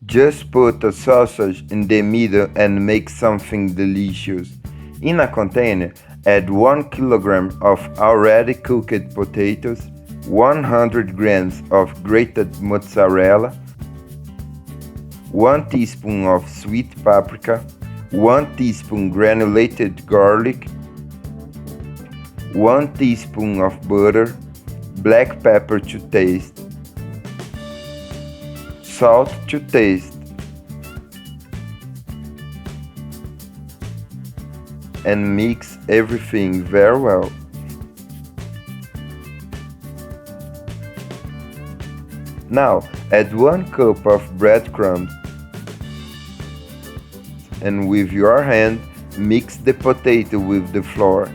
Just put a sausage in the middle and make something delicious. In a container, add 1 kilogram of already cooked potatoes, 100 grams of grated mozzarella, 1 teaspoon of sweet paprika, 1 teaspoon granulated garlic, 1 teaspoon of butter, black pepper to taste, salt to taste, and mix everything very well. Now add 1 cup of breadcrumbs and with your hand mix the potato with the flour.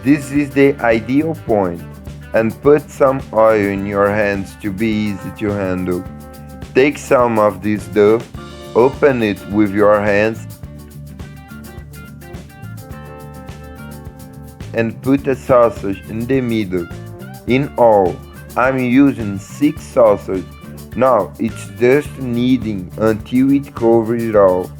This is the ideal point, and put some oil in your hands to be easy to handle. Take some of this dough, open it with your hands and put a sausage in the middle. In all, I'm using 6 sausages. Now it's just kneading until it covers it all.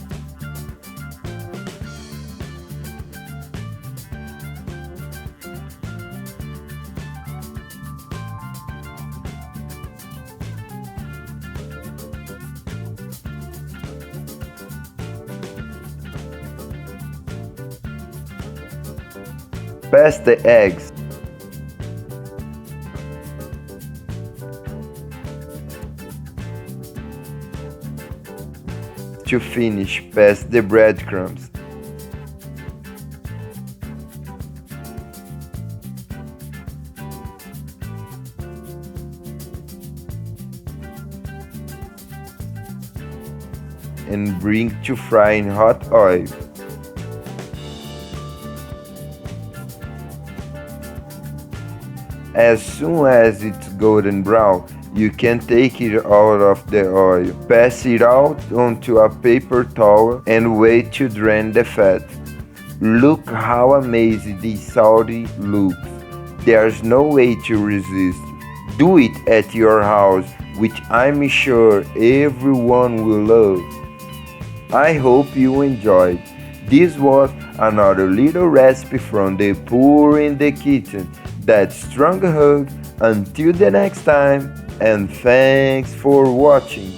Pass the eggs. To finish, pass the breadcrumbs. And bring to fry in hot oil. As soon as it's golden brown, you can take it out of the oil. Pass it out onto a paper towel and wait to drain the fat. Look how amazing this salty looks. There's no way to resist. Do it at your house, which I'm sure everyone will love. I hope you enjoyed. This was another little recipe from the Poor in the Kitchen. That strong hug until the next time, and thanks for watching.